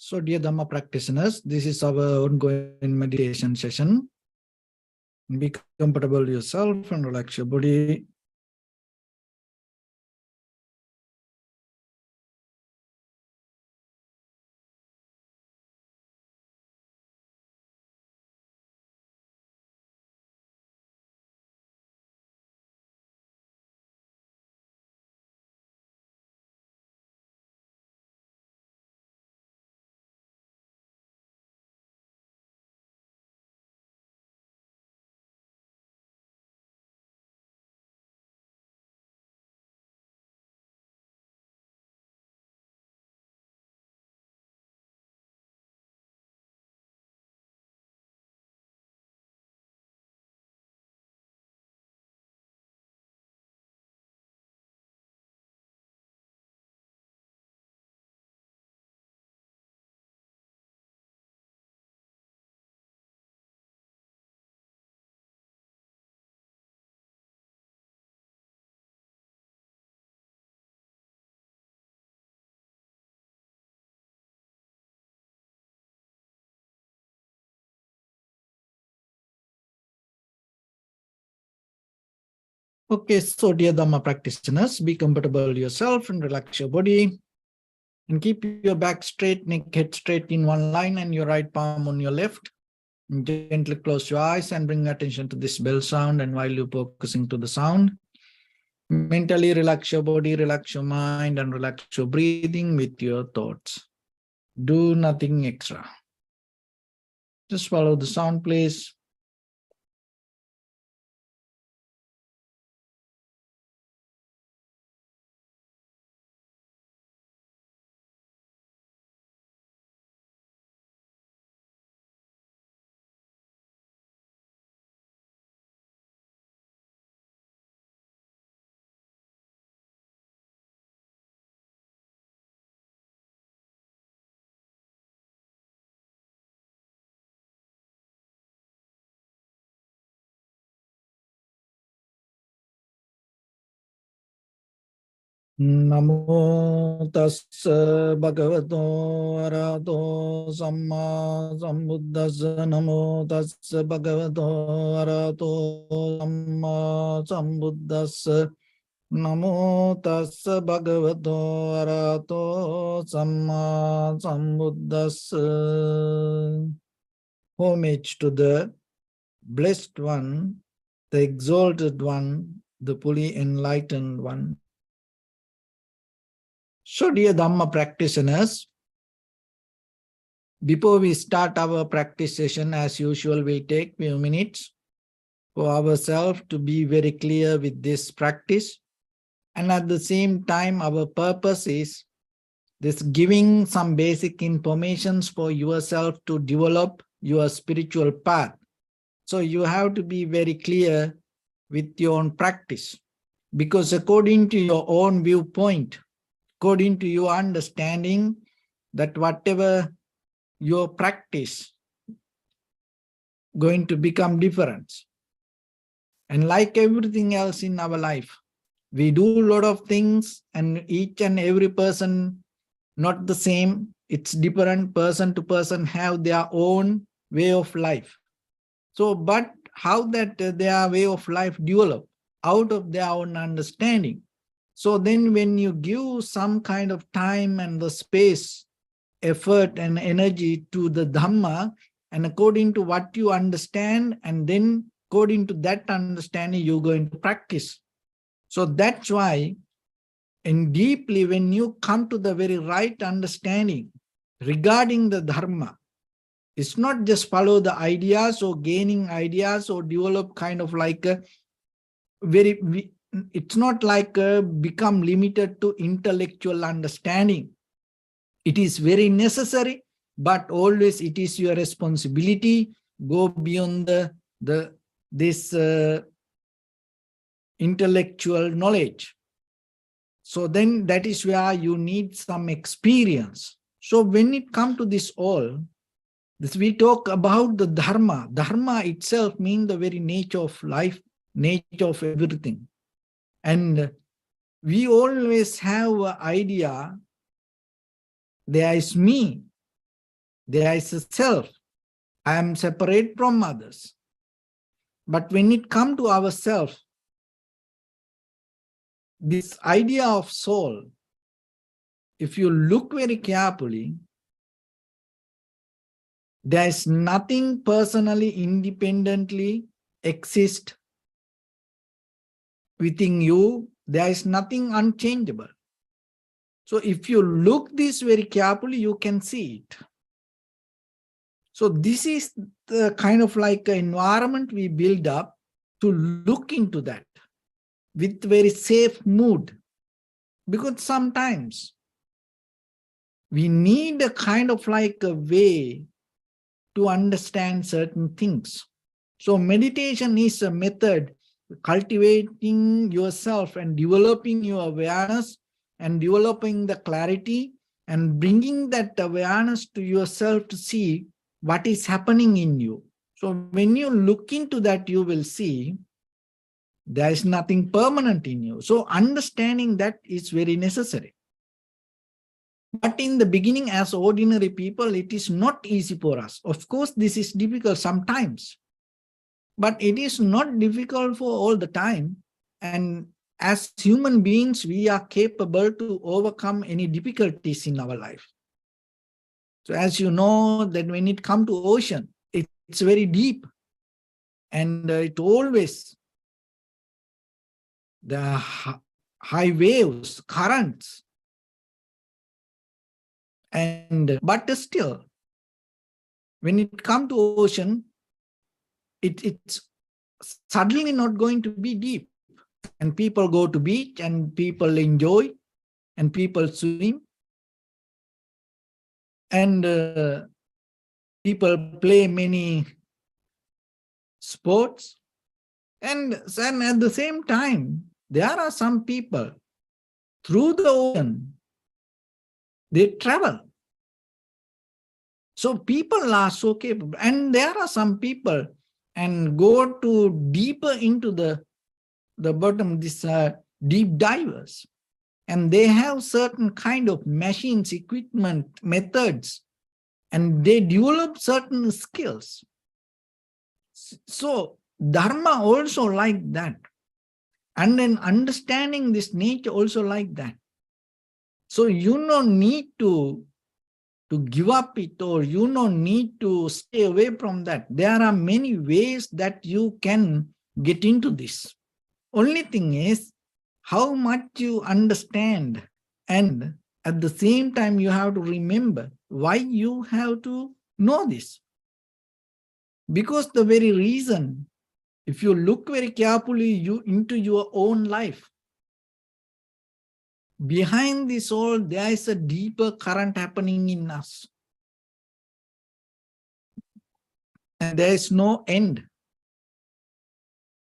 So dear Dhamma practitioners, this is our ongoing meditation session. Be comfortable yourself and relax your body. Okay, so dear Dhamma practitioners, be comfortable yourself and relax your body. And keep your back straight, neck head straight in one line and your right palm on your left. And gently close your eyes and bring attention to this bell sound. And while you're focusing to the sound, mentally relax your body, relax your mind, and relax your breathing with your thoughts. Do nothing extra. Just follow the sound, please. Namo tassa bhagavato arahato samma sambuddhassa. Namo tassa bhagavato arahato samma sambuddhassa. Namo tassa bhagavato arahato samma sambuddhassa. Homage to the Blessed One, the Exalted One, the fully enlightened One. So dear Dhamma practitioners, before we start our practice session, as usual, we'll take few minutes for ourselves to be very clear with this practice. And at the same time, our purpose is this giving some basic informations for yourself to develop your spiritual path. So you have to be very clear with your own practice, because according to your own viewpoint, according to your understanding, that whatever your practice going to become different. And like everything else in our life, we do a lot of things and each and every person not the same. It's different, person to person have their own way of life. So, but how that their way of life develop out of their own understanding. So then when you give some kind of time and the space, effort and energy to the Dhamma, and according to what you understand, and then according to that understanding, you're going to practice. So that's why, and deeply when you come to the very right understanding regarding the Dharma, it's not just follow the ideas or gaining ideas or develop kind of like a very, it's not like become limited to intellectual understanding. It is very necessary, but always it is your responsibility. Go beyond this intellectual knowledge. So then that is where you need some experience. So when it comes to this all, this we talk about the Dharma. Dharma itself means the very nature of life, nature of everything. And we always have an idea, there is me, There is a self. I am separate from others. But when it comes to ourself, this idea of soul, if you look very carefully, there is nothing personally, independently exist within you. There is nothing unchangeable. So if you look this very carefully, you can see it. So this is the kind of like environment we build up to look into that with very safe mood. Because sometimes we need a kind of like a way to understand certain things. So meditation is a method cultivating yourself and developing your awareness and developing the clarity and bringing that awareness to yourself to see what is happening in you. So when you look into that, you will see there is nothing permanent in you. So understanding that is very necessary. But in the beginning, as ordinary people, it is not easy for us. Of course, this is difficult sometimes, but it is not difficult for all the time. And as human beings, we are capable to overcome any difficulties in our life. So as you know, that when it comes to ocean, it's very deep, and it always the high waves, currents, and but still, when it comes to ocean, it's suddenly not going to be deep. And people go to beach and people enjoy and people swim. And people play many sports. And at the same time, there are some people through the ocean, they travel. So people are so capable. And there are some people and go to deeper into the bottom, these deep divers. And they have certain kind of machines, equipment, methods, and they develop certain skills. So Dharma also like that. And then understanding this nature also like that. So you don't need to give up it, or you don't need to stay away from that. There are many ways that you can get into this. Only thing is how much you understand, and at the same time you have to remember why you have to know this. Because the very reason, if you look very carefully into your own life, behind this all, there is a deeper current happening in us. And there is no end.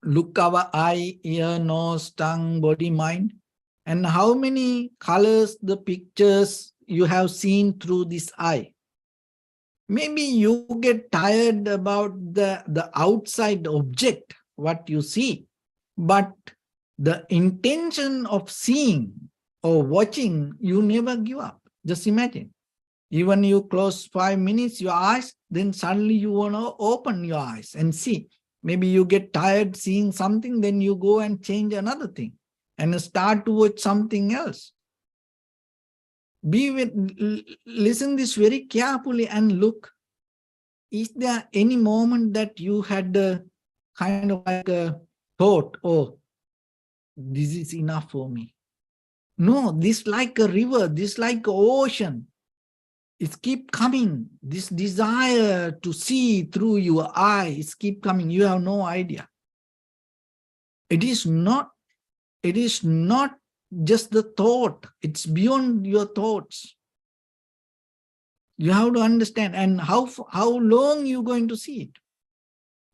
Look our eye, ear, nose, tongue, body, mind. And how many colors, the pictures you have seen through this eye. Maybe you get tired about the outside object, what you see. But the intention of seeing or watching, you never give up. Just imagine. Even you close 5 minutes your eyes, then suddenly you want to open your eyes and see. Maybe you get tired seeing something, then you go and change another thing and start to watch something else. Listen this very carefully and look. Is there any moment that you had a kind of like a thought, oh, this is enough for me? No, this like a river, this like an ocean. It keep coming. This desire to see through your eyes keep coming. You have no idea. It is not just the thought. It's beyond your thoughts. You have to understand. And how long you're going to see it?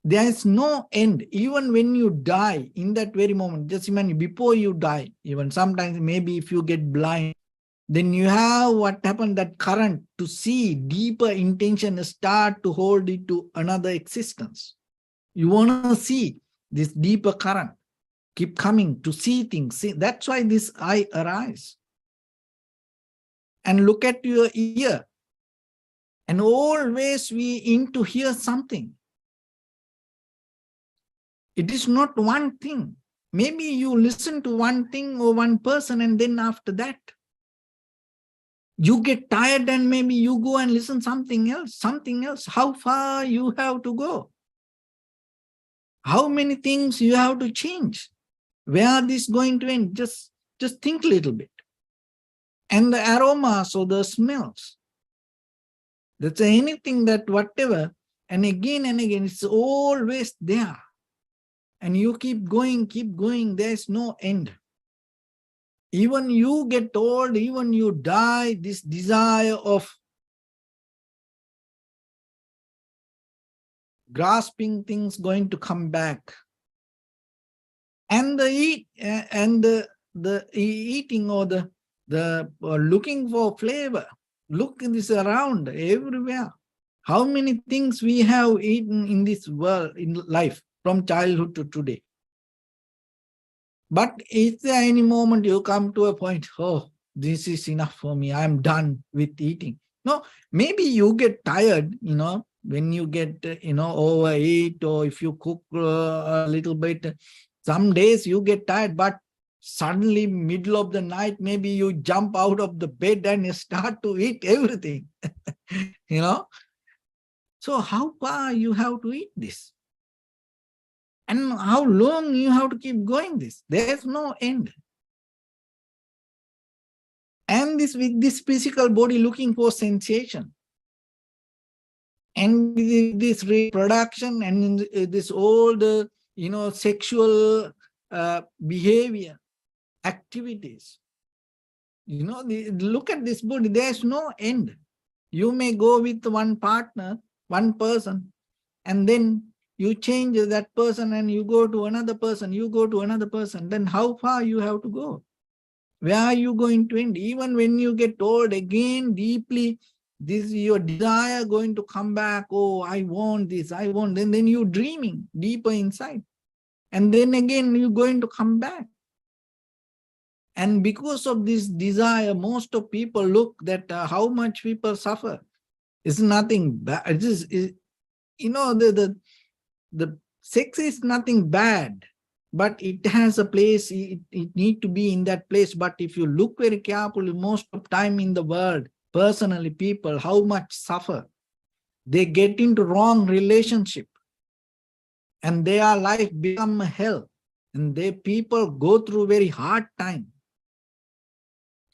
There is no end. Even when you die, in that very moment, just imagine before you die, even sometimes maybe if you get blind, then you have what happened, that current to see deeper intention start to hold it to another existence. You want to see this deeper current keep coming to see things. See, that's why this eye arise. And look at your ear. And always we in to hear something. It is not one thing. Maybe you listen to one thing or one person, and then after that, you get tired and maybe you go and listen something else, something else. How far you have to go? How many things you have to change? Where are this going to end? Just think a little bit. And the aromas or the smells. That's anything that whatever, and again, it's always there. And you keep going, there's no end. Even you get old, even you die, this desire of grasping things going to come back. And the eating or the looking for flavor. Look in this around everywhere. How many things we have eaten in this world, in life, from childhood to today. But is there any moment you come to a point, oh, this is enough for me, I'm done with eating? No, maybe you get tired, when you get, overeat, or if you cook a little bit, some days you get tired, but suddenly middle of the night, maybe you jump out of the bed and you start to eat everything, So how far you have to eat this? And how long you have to keep going this? There's no end. And with this physical body looking for sensation. And this reproduction and this old, sexual behavior, activities. Look at this body, there's no end. You may go with one partner, one person, and then you change that person and you go to another person, then how far you have to go? Where are you going to end? Even when you get old, again, deeply, this is your desire going to come back. Oh, I want this, I want, and then you're dreaming deeper inside. And then again, you're going to come back. And because of this desire, most of people look that how much people suffer. It's nothing bad. The sex is nothing bad, but it has a place. It need to be in that place. But if you look very carefully, most of time in the world, personally, people, how much suffer. They get into wrong relationship and their life become a hell. And people go through very hard time.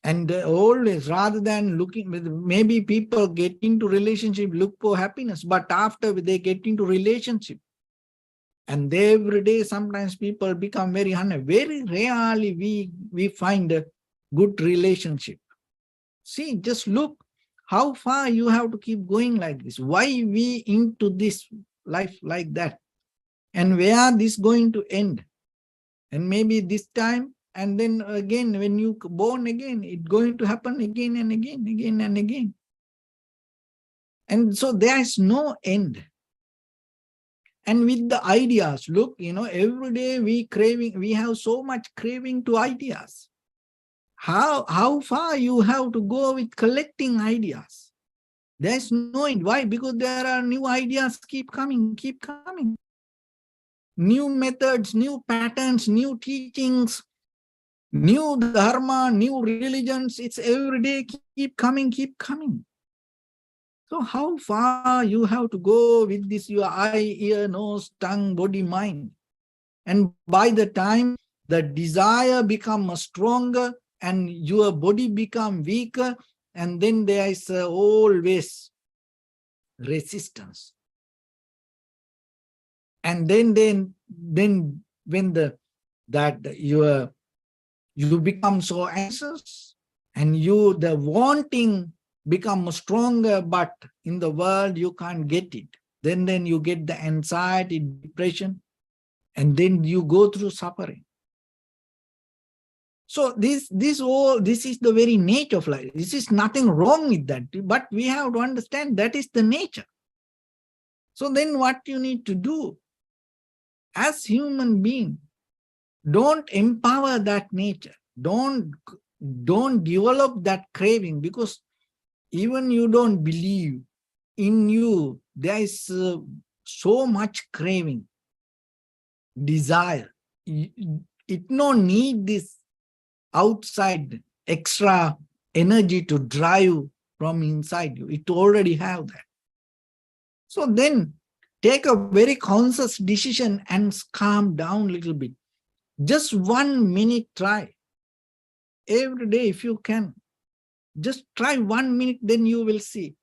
And always, rather than looking, maybe people get into relationship, look for happiness, but after they get into relationship, and every day, sometimes people become very unhappy. Very rarely we find a good relationship. See, just look how far you have to keep going like this. Why we into this life like that? And where this going to end? And maybe this time, and then again, when you born again, it's going to happen again and again, again and again. And so there is no end. And with the ideas, look, every day we have so much craving to ideas. How far you have to go with collecting ideas? There's no end. Why? Because there are new ideas keep coming. New methods, new patterns, new teachings, new dharma, new religions. It's every day keep coming. So how far you have to go with this, your eye, ear, nose, tongue, body, mind? And by the time the desire becomes stronger and your body become weaker, and then there is always resistance. And then when you become so anxious and the wanting become stronger, but in the world you can't get it. Then you get the anxiety, depression, and then you go through suffering. So this is the very nature of life. This is nothing wrong with that, but we have to understand that is the nature. So then what you need to do as human being, don't empower that nature. Don't develop that craving, because even you don't believe in you, there is so much craving, desire. It no need this outside extra energy to drive from inside you. It already have that. So then take a very conscious decision and calm down a little bit. Just 1 minute try. Every day if you can. Just try 1 minute, then you will see.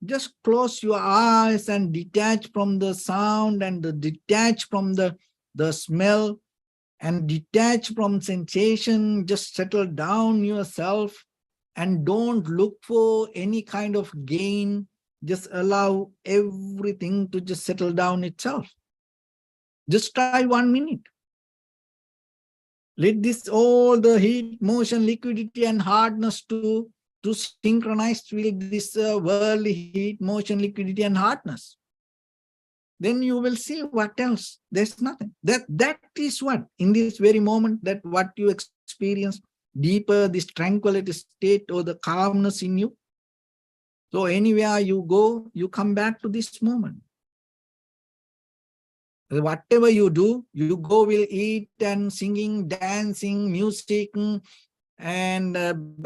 Just close your eyes and detach from the sound and detach from the smell and detach from sensation. Just settle down yourself and don't look for any kind of gain. Just allow everything to just settle down itself. Just try 1 minute. Let this all the heat, motion, liquidity and hardness to synchronize with this worldly heat, motion, liquidity and hardness. Then you will see what else. There's nothing. That is what, in this very moment, that what you experience deeper, this tranquility state or the calmness in you. So anywhere you go, you come back to this moment. Whatever you do, you go will eat and singing, dancing, music, and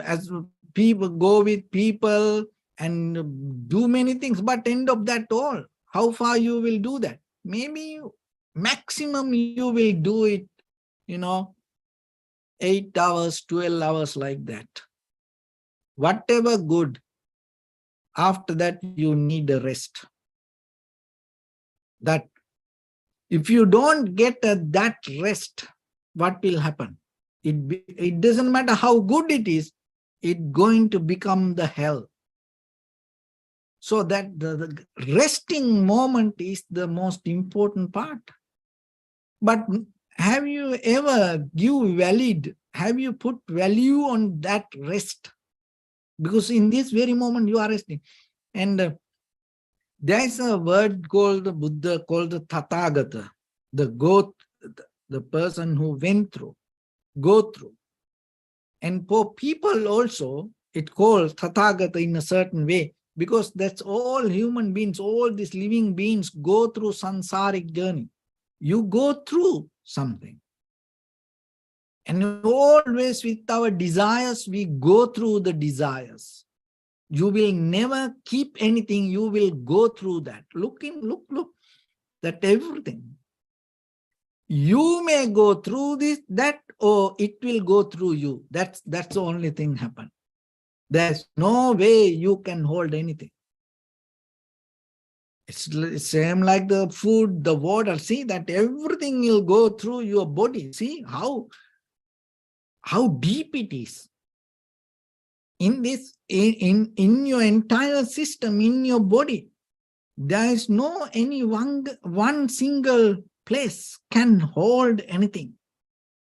as people go with people and do many things, but end of that all, how far you will do that? Maybe maximum you will do it, 8 hours, 12 hours like that. Whatever good, after that you need a rest. That if you don't get that rest, what will happen? It doesn't matter how good it is, it's going to become the hell. So that the resting moment is the most important part. But have you ever have you put value on that rest? Because in this very moment you are resting. And there is a word called the Buddha, called the Tathagata, the person who went through, go through. And for people also, it calls Tathagata in a certain way, because that's all human beings, all these living beings go through samsaric journey. You go through something. And always with our desires, we go through the desires. You will never keep anything, you will go through that. Look, that everything. You may go through that, or it will go through you. That's the only thing happen. There's no way you can hold anything. It's same like the food, the water. See that everything will go through your body. See how deep it is. In your entire system, in your body, there is no any one single place can hold anything.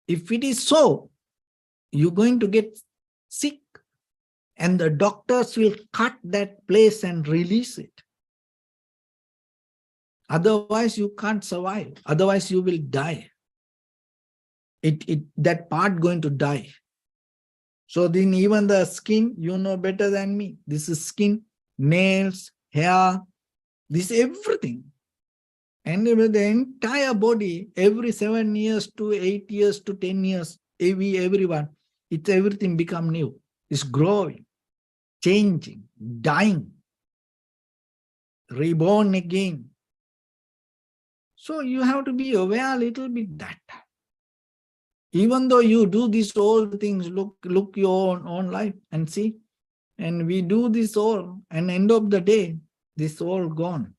If it is so, you're going to get sick, and the doctors will cut that place and release it. Otherwise, you can't survive. Otherwise, you will die. That part going to die. So then even the skin, you know better than me. This is skin, nails, hair, this everything. And the entire body, every 7 years to 8 years to 10 years, everyone, it's everything become new. It's growing, changing, dying, reborn again. So you have to be aware a little bit that. Even though you do these all things, look your own life and see. And we do this all, and end of the day, this all gone.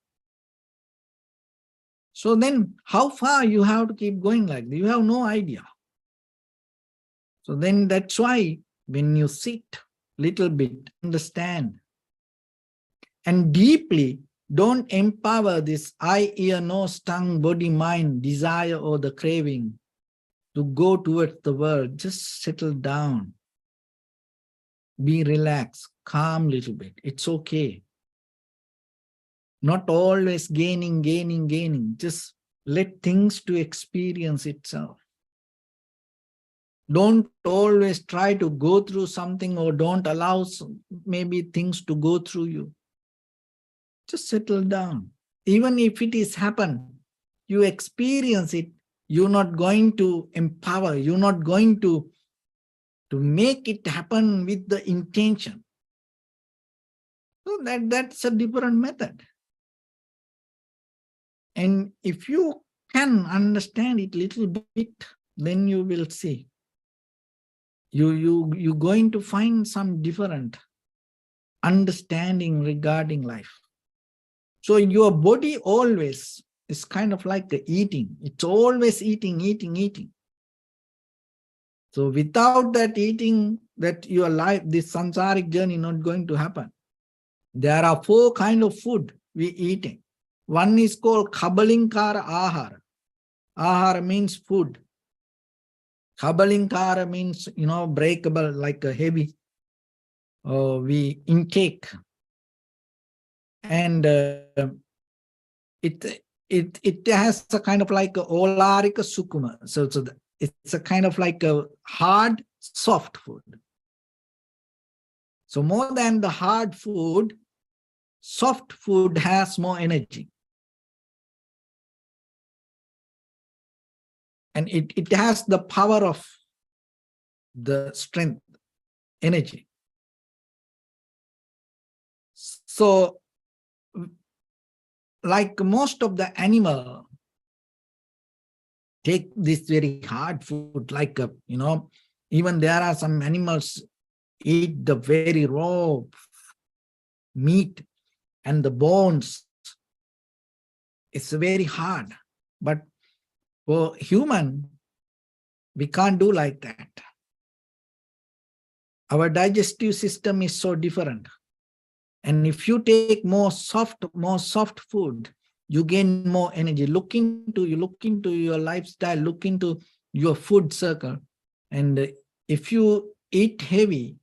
So then how far you have to keep going like that? You have no idea. So then that's why when you sit little bit, understand, and deeply, don't empower this eye, ear, nose, tongue, body, mind, desire or the craving to go towards the world. Just settle down. Be relaxed, calm little bit. It's okay. Not always gaining. Just let things to experience itself. Don't always try to go through something, or don't allow maybe things to go through you. Just settle down. Even if it is happened, you experience it, you're not going to empower, you're not going to make it happen with the intention. So that's a different method. And if you can understand it little bit, then you will see. You're going to find some different understanding regarding life. So your body always is kind of like eating. It's always eating, eating, eating. So without that eating, that your life, this samsaric journey not going to happen. There are 4 kinds of food we eating. One is called kabalinkara ahara. Ahara means food. Kabalinkara means, breakable, like a heavy, we intake. And it has a kind of like a olarika sukuma. So it's a kind of like a hard, soft food. So more than the hard food, soft food has more energy. And it has the power of the strength, energy. So like most of the animal take this very hard food, like, even there are some animals eat the very raw meat and the bones. It's very hard. But for human, we can't do like that. Our digestive system is so different. And if you take more soft food, you gain more energy. Look into your lifestyle, look into your food circle. And if you eat heavy,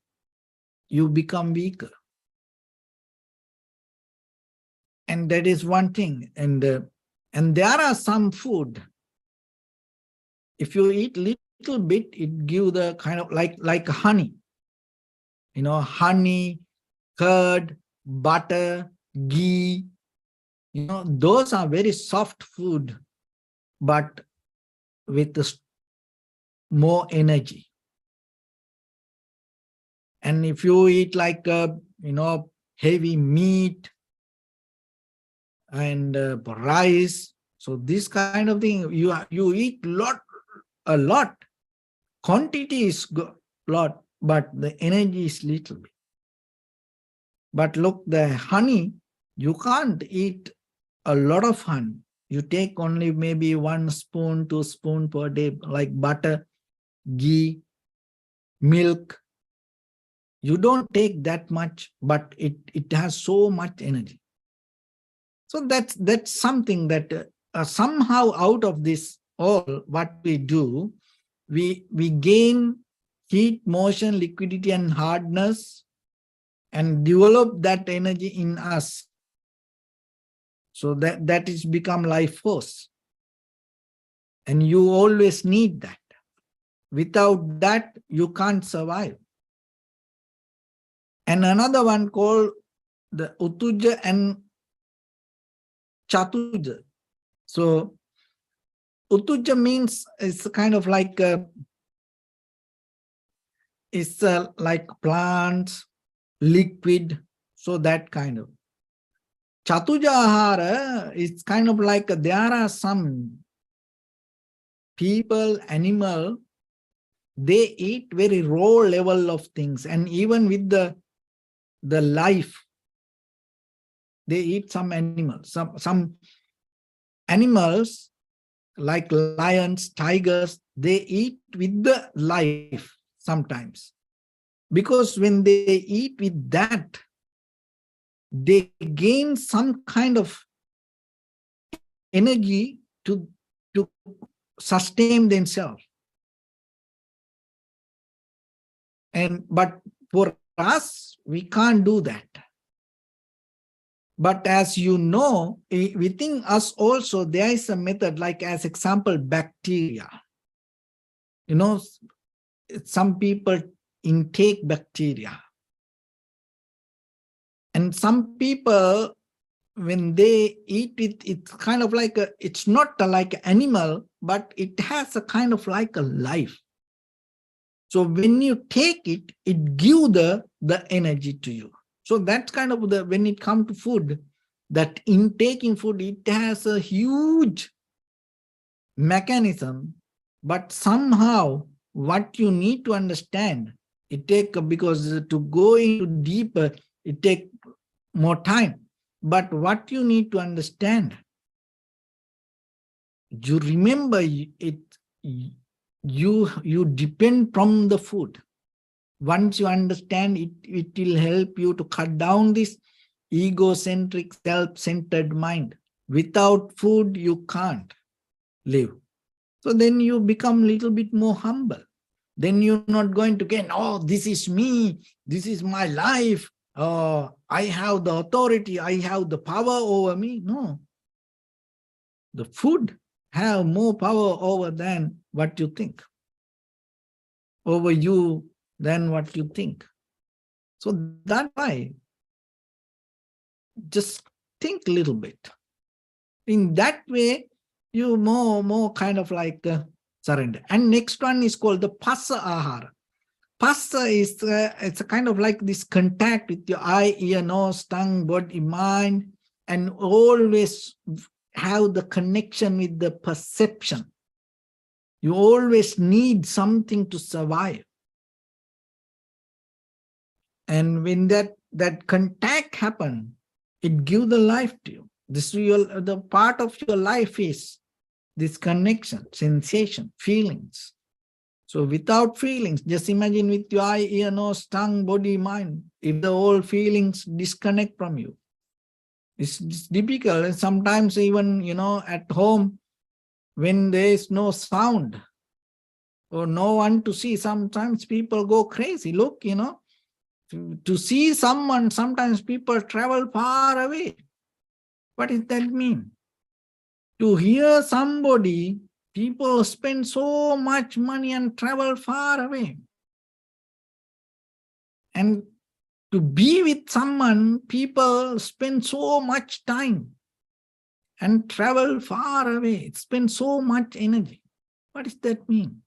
you become weaker. And that is one thing. And there are some food, if you eat little bit, it gives the kind of like honey. Honey, curd, butter, ghee, those are very soft food, but with more energy. And if you eat like, heavy meat and rice, so this kind of thing, you eat a lot. Quantity is lot, but the energy is little bit. But look, the honey, you can't eat a lot of honey. You take only maybe 1 spoon, 2 spoon per day, like butter, ghee, milk. You don't take that much, but it has so much energy. So that's something that somehow out of this all, what we do, we gain heat, motion, liquidity, and hardness, and develop that energy in us. So that is become life force. And you always need that. Without that, you can't survive. And another one called the Utuja and Chatuja. So Utuja means it's kind of like it's like plants, liquid, so that kind of. Chatuja ahara is kind of like there are some people, animal, they eat very raw level of things, and even with the life, they eat some animals. Some animals like lions, tigers, they eat with the life sometimes. Because when they eat with that, they gain some kind of energy to sustain themselves. But for us, we can't do that. But as you know, within us also, there is a method, like as example, bacteria. Some people intake bacteria. And some people when they eat it, it's kind of like it's not like an animal, but it has a kind of like a life. So when you take it, it gives the energy to you. So that's kind of when it comes to food, that in taking food, it has a huge mechanism, but somehow what you need to understand, because to go into deeper, it take more time. But what you need to understand, you remember it, you depend from the food. Once you understand it, it will help you to cut down this egocentric, self-centered mind. Without food, you can't live. So then you become a little bit more humble. Then you're not going to get, oh, this is me, this is my life, I have the authority, I have the power over me. No. The food have more power over than what you think, over you than what you think. So that's why just think a little bit. In that way, you more kind of like surrender. And next one is called the passa ahara. Passa is it's a kind of like this contact with your eye, ear, nose, tongue, body, mind, and always have the connection with the perception. You always need something to survive. And when that contact happens, it gives the life to you. This the part of your life is this connection, sensation, feelings. So without feelings, just imagine with your eye, ear, nose, tongue, body, mind, if the whole feelings disconnect from you. It's difficult. And sometimes even, at home, when there is no sound or no one to see, sometimes people go crazy. Look, to see someone, sometimes people travel far away. What does that mean? To hear somebody, people spend so much money and travel far away. And to be with someone, people spend so much time and travel far away, spend so much energy. What does that mean?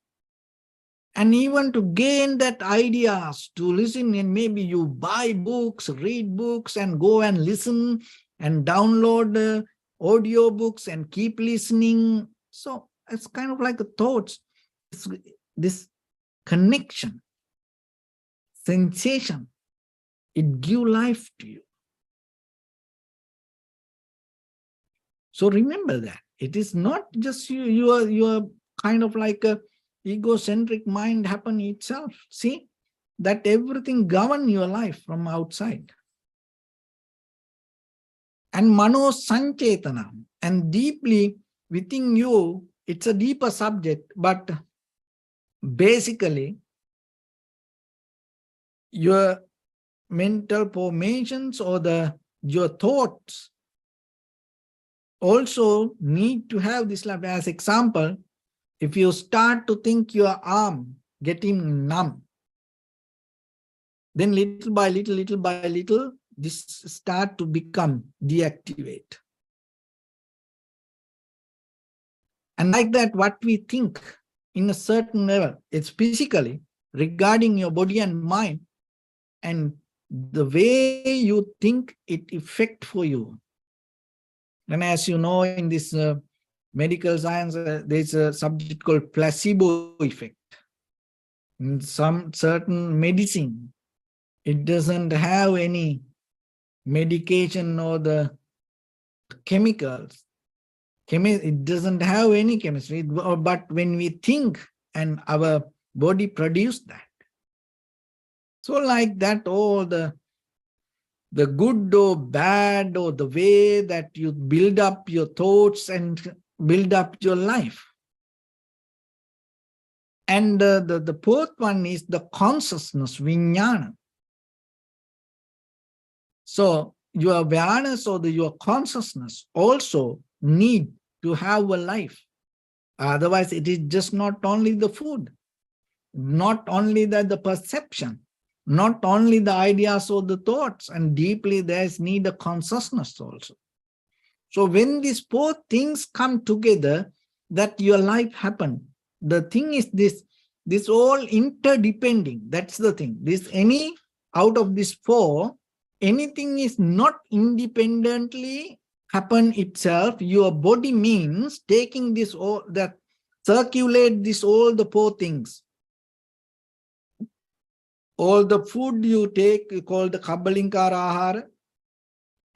And even to gain that ideas, to listen, and maybe you buy books, read books, and go and listen and download audio books and keep listening. So it's kind of like a thoughts, this connection, sensation, it gives life to you. So remember that it is not just you are kind of like a egocentric mind happen itself. See that everything govern your life from outside. And mano sanchetana, and deeply within you, it's a deeper subject, but basically your mental formations or your thoughts also need to have this life. As example, if you start to think your arm getting numb, then little by little, this start to become deactivate. And like that, what we think in a certain level, it's physically regarding your body and mind, and the way you think it effect for you. And as you know, in this medical science, there's a subject called placebo effect. In some certain medicine, it doesn't have any medication or the chemicals. It doesn't have any chemistry, but when we think and our body produce that. So like that, all the good or bad, or the way that you build up your thoughts and build up your life. And the fourth one is the consciousness, vijnana. So your awareness or your consciousness also need to have a life. Otherwise, it is just not only the food, not only the perception, not only the ideas or the thoughts, and deeply there's need a consciousness also. So when these four things come together, that your life happen. The thing is this all interdepending. That's the thing. This any out of these four, anything is not independently happen itself. Your body means taking this all that circulate this all the four things. All the food you take, you call the kabbalinkara ahara,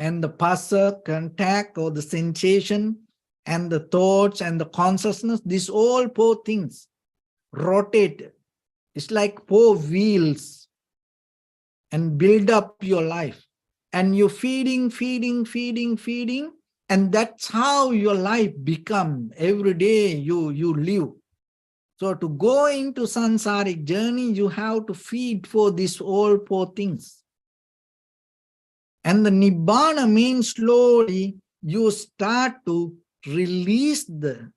and the pasa, contact or the sensation, and the thoughts and the consciousness, these all four things rotate. It's like four wheels and build up your life. And you're feeding, and that's how your life become. Every day you live. So to go into sansaric journey, you have to feed for these all four things. And the Nibbana means slowly you start to release the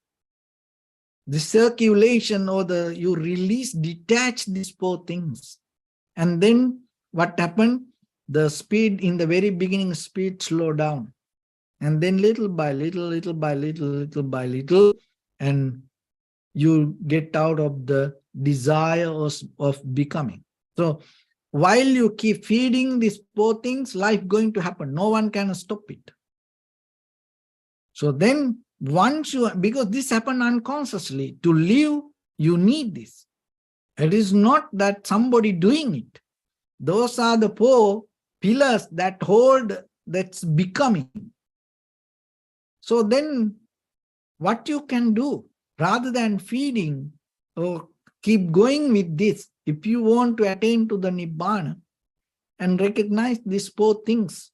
circulation, or you detach these four things. And then what happened? The speed in the very beginning, speed slow down. And then little by little, and you get out of the desire of becoming. So while you keep feeding these four things, life going to happen. No one can stop it. So then once you, because this happened unconsciously, to live, you need this. It is not that somebody doing it. Those are the four pillars that hold, that's becoming. So then what you can do, rather than feeding or keep going with this, if you want to attain to the Nibbana and recognize these four things,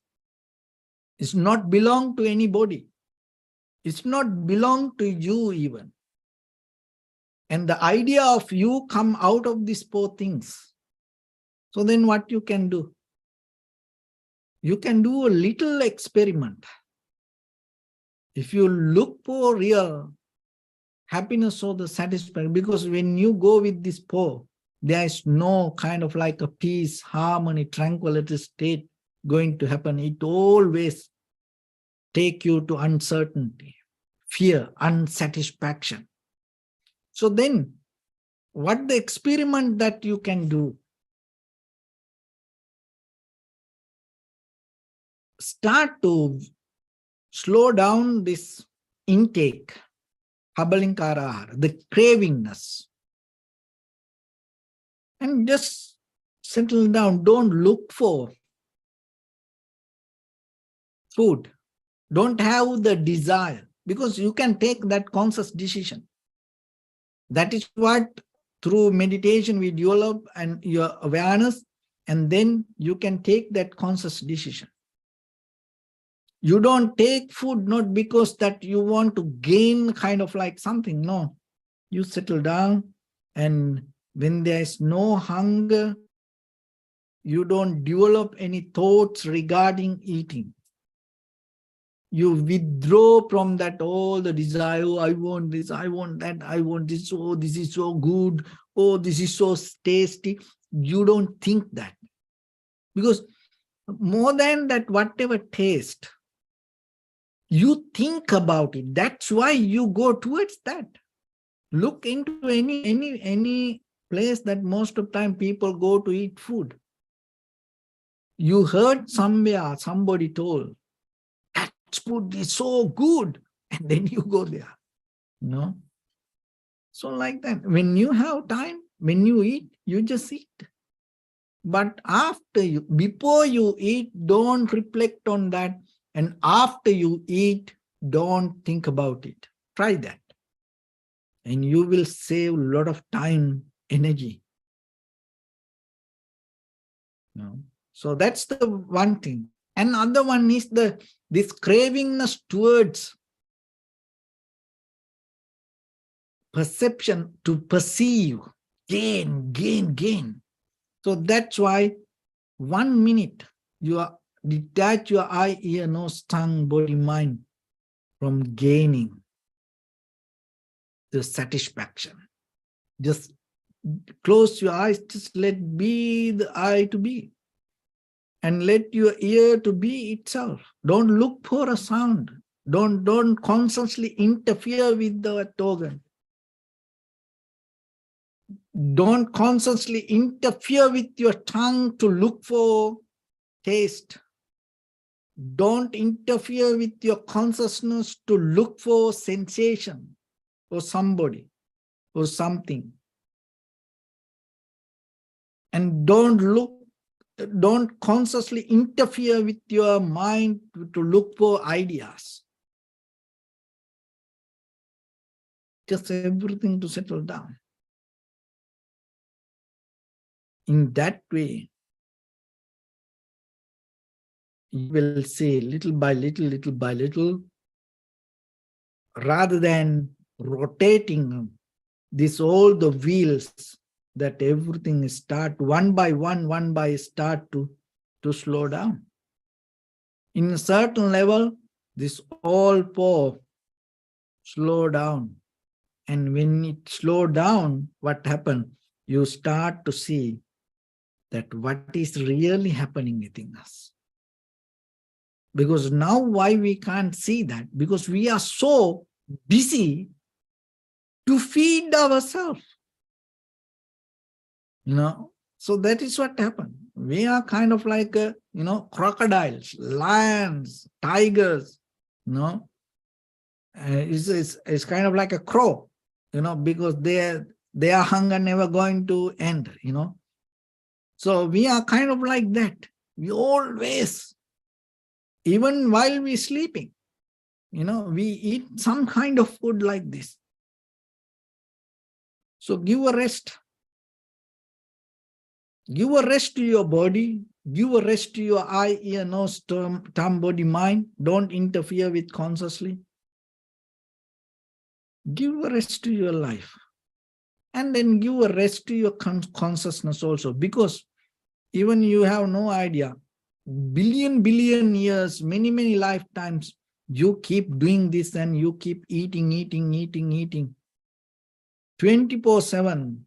it's not belong to anybody. It's not belong to you even. And the idea of you come out of these four things. So then what you can do? You can do a little experiment. If you look for real happiness or the satisfaction, because when you go with this four, there is no kind of like a peace, harmony, tranquility state going to happen. It always take you to uncertainty, fear, unsatisfaction. So then, what the experiment that you can do? Start to slow down this intake, kabalinkara, the cravingness. And just settle down. Don't look for food. Don't have the desire, because you can take that conscious decision. That is what through meditation we develop and your awareness, and then you can take that conscious decision. You don't take food not because that you want to gain kind of like something. No, you settle down, and when there is no hunger, you don't develop any thoughts regarding eating. You withdraw from that all the desire. Oh, I want this, I want that, I want this. Oh, this is so good. Oh, this is so tasty. You don't think that. Because more than that, whatever taste, you think about it. That's why you go towards that. Look into any place that most of the time people go to eat food. You heard somewhere, somebody told, that food is so good, and then you go there. No? So like that, when you have time, when you eat, you just eat. But before you eat, don't reflect on that. And after you eat, don't think about it. Try that. And you will save a lot of time, energy. No? So that's the one thing. Another one is this cravingness towards perception, to perceive, gain. So that's why 1 minute you detach your eye, ear, nose, tongue, body, mind from gaining the satisfaction. Just close your eyes, just let be the eye to be. And let your ear to be itself. Don't look for a sound. Don't consciously interfere with the organ. Don't consciously interfere with your tongue to look for taste. Don't interfere with your consciousness to look for sensation or somebody or something. And don't consciously interfere with your mind to look for ideas. Just everything to settle down. In that way, you will see little by little, rather than rotating this all the wheels, that everything start one by start to slow down. In a certain level, this all four slow down. And when it slow down, what happened? You start to see that what is really happening within us. Because now why we can't see that? Because we are so busy to feed ourselves. So that is what happened. We are kind of like, crocodiles, lions, tigers, It's kind of like a crow, because their hunger never going to end, So we are kind of like that. We always, even while we're sleeping, we eat some kind of food like this. So give a rest. Give a rest to your body. Give a rest to your eye, ear, nose, tongue, body, mind. Don't interfere with consciously. Give a rest to your life. And then give a rest to your consciousness also. Because even you have no idea, billion years, many lifetimes, you keep doing this and you keep eating. 24/7.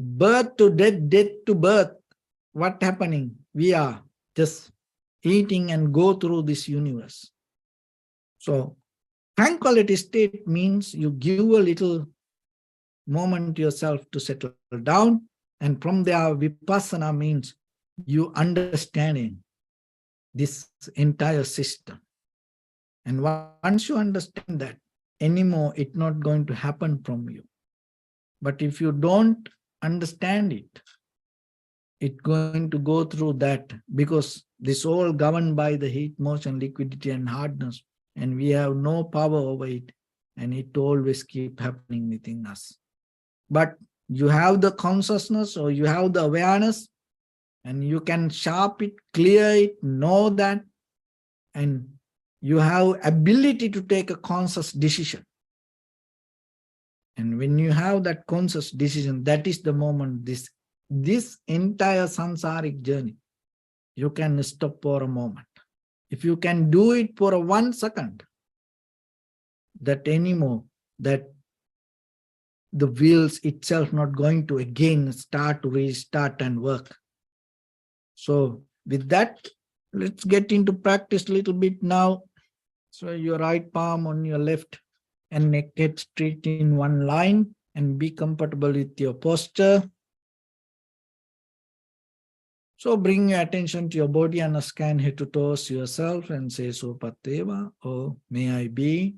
Birth to death, death to birth. What happening? We are just eating and go through this universe. So tranquility state means you give a little moment to yourself to settle down. And from there, vipassana means you understanding this entire system. And once you understand that, anymore, it's not going to happen from you. But if you don't understand it, it's going to go through that, because this all governed by the heat, motion, liquidity, and hardness, and we have no power over it, and it always keep happening within us. But you have the consciousness, or you have the awareness, and you can sharp it, clear it, know that, and you have ability to take a conscious decision. And when you have that conscious decision, that is the moment this entire samsaric journey, you can stop for a moment. If you can do it for a 1 second, that anymore, that the wheels itself not going to again start to restart and work. So with that, let's get into practice a little bit now. So your right palm on your left and neck get straight in one line, and be comfortable with your posture. So bring your attention to your body and scan head to toes yourself and say Sopateva, or may I be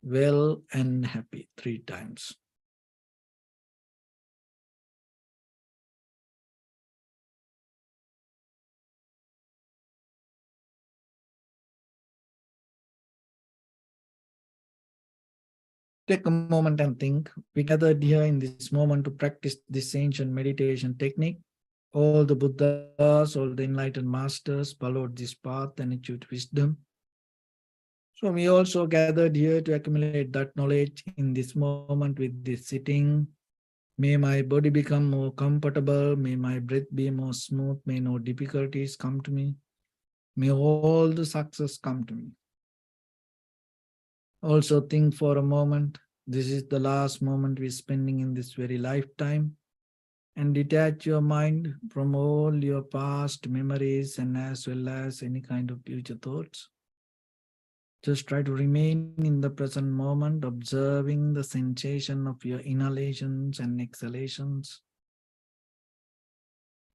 well and happy 3 times. Take a moment and think. We gathered here in this moment to practice this ancient meditation technique. All the Buddhas, all the enlightened masters followed this path and achieved wisdom. So we also gathered here to accumulate that knowledge in this moment with this sitting. May my body become more comfortable. May my breath be more smooth. May no difficulties come to me. May all the success come to me. Also think for a moment, this is the last moment we're spending in this very lifetime, and detach your mind from all your past memories and as well as any kind of future thoughts. Just try to remain in the present moment, observing the sensation of your inhalations and exhalations.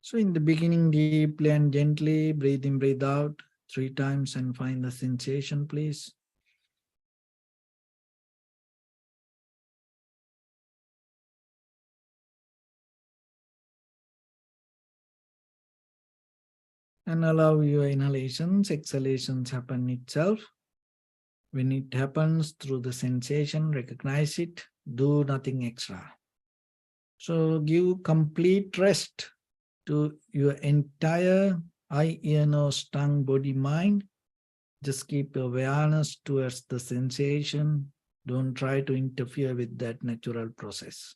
So in the beginning, deeply and gently, breathe in, breathe out 3 times and find the sensation, please. And allow your inhalations, exhalations happen itself. When it happens through the sensation, recognize it, do nothing extra. So give complete rest to your entire eye, ear, nose, tongue, body, mind. Just keep awareness towards the sensation. Don't try to interfere with that natural process.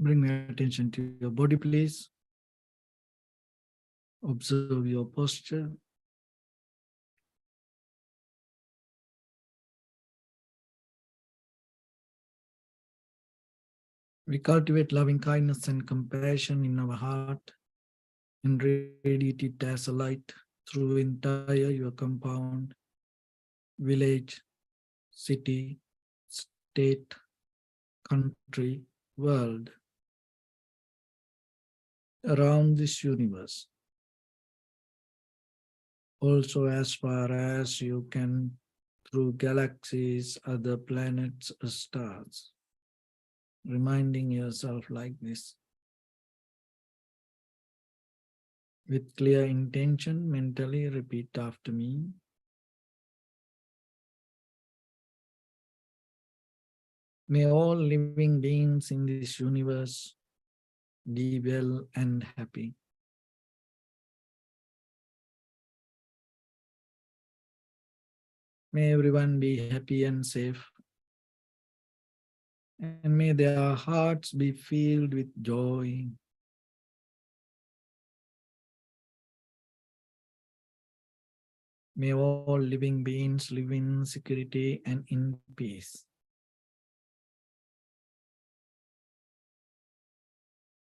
Bring attention to your body, please. Observe your posture. We cultivate loving kindness and compassion in our heart and radiate it as a light through entire your compound, village, city, state, country, world, around this universe. Also as far as you can through galaxies, other planets, or stars. Reminding yourself like this. With clear intention, mentally repeat after me. May all living beings in this universe be well and happy. May everyone be happy and safe. And may their hearts be filled with joy. May all living beings live in security and in peace.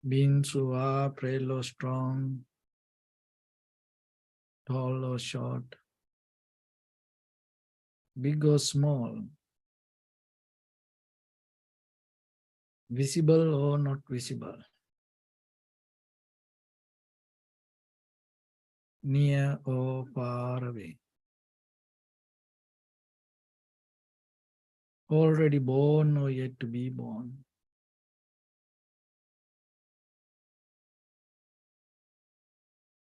Beings who are frail or strong, tall or short, big or small, visible or not visible, near or far away, already born or yet to be born.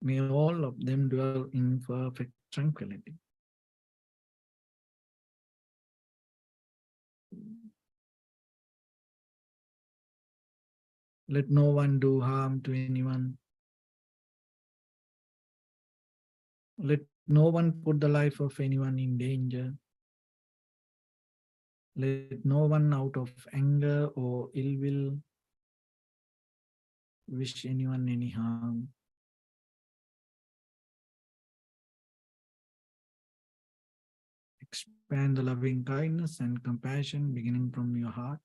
May all of them dwell in perfect tranquility. Let no one do harm to anyone. Let no one put the life of anyone in danger. Let no one out of anger or ill will wish anyone any harm. Expand the loving kindness and compassion beginning from your heart.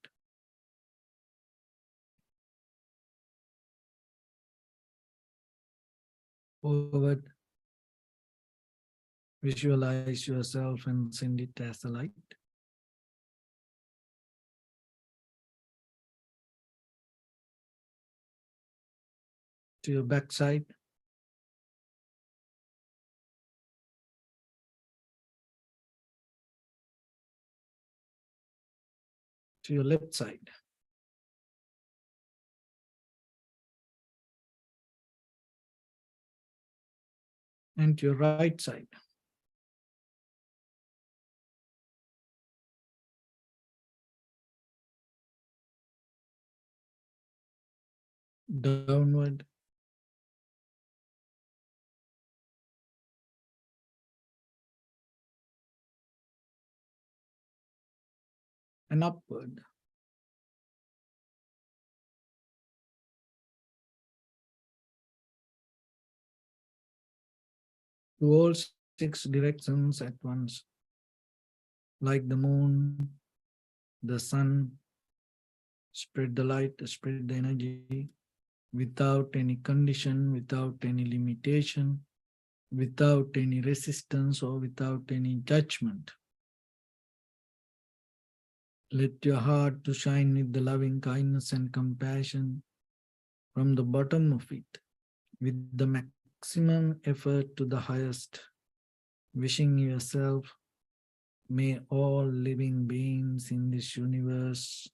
Forward, visualize yourself and send it as a light. To your backside, to your left side, and to your right side. Downward, and upward. To all 6 directions at once, like the moon, the sun, spread the light, spread the energy, without any condition, without any limitation, without any resistance or without any judgment. Let your heart to shine with the loving kindness and compassion from the bottom of it, with the maximum effort to the highest, wishing yourself, may all living beings in this universe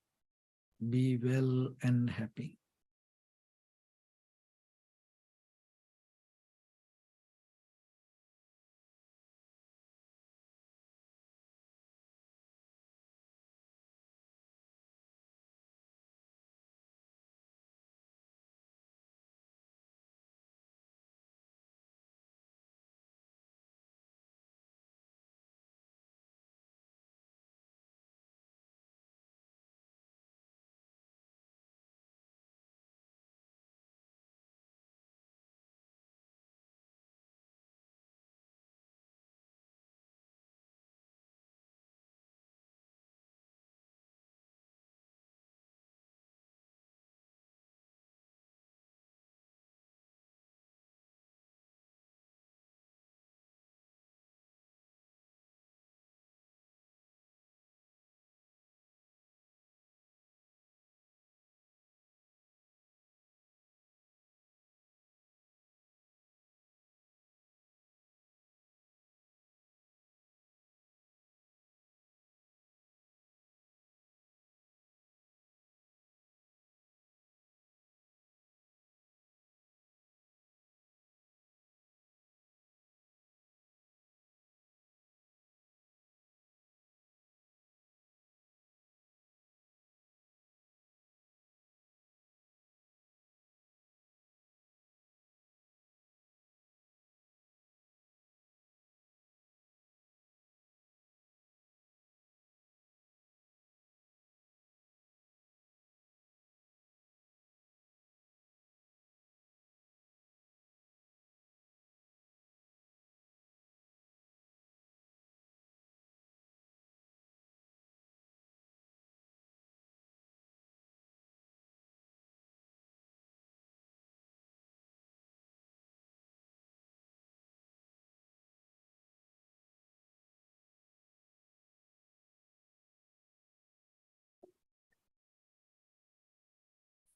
be well and happy.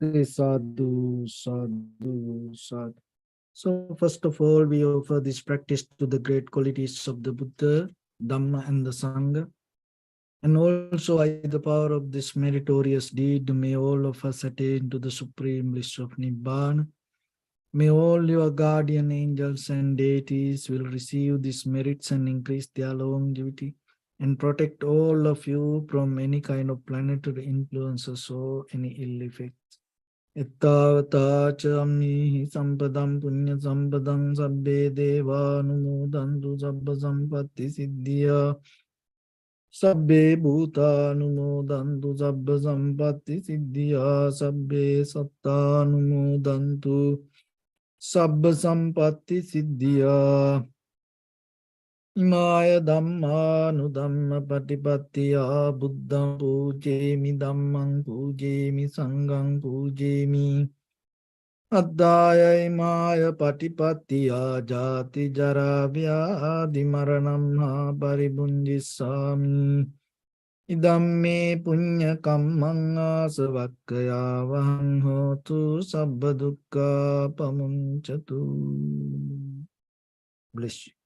Sadhu, sadhu, sadhu. So first of all, we offer this practice to the great qualities of the Buddha, Dhamma and the Sangha. And also by the power of this meritorious deed, may all of us attain to the supreme bliss of Nibbana. May all your guardian angels and deities will receive these merits and increase their longevity and protect all of you from any kind of planetary influences or any ill effects. Ittavata cha amnihi sampadam punya sampadam sabbe deva anumodantu sabba sampatti siddhya sabbe bhuta anumodantu sabba sampatti siddhya sabbe satta anumodantu sabba sampatti siddhya. Imaya dhamma nu dhamma patipattiya buddham pujemi dhammam pujemi sangham pujemi. Addaya imaya patipattiya jati jara vyadi maranam ha paribunjissami. Idam me punya kammang asavakkaya vahang hotu sabba dukkha pamunchatu. Bless you.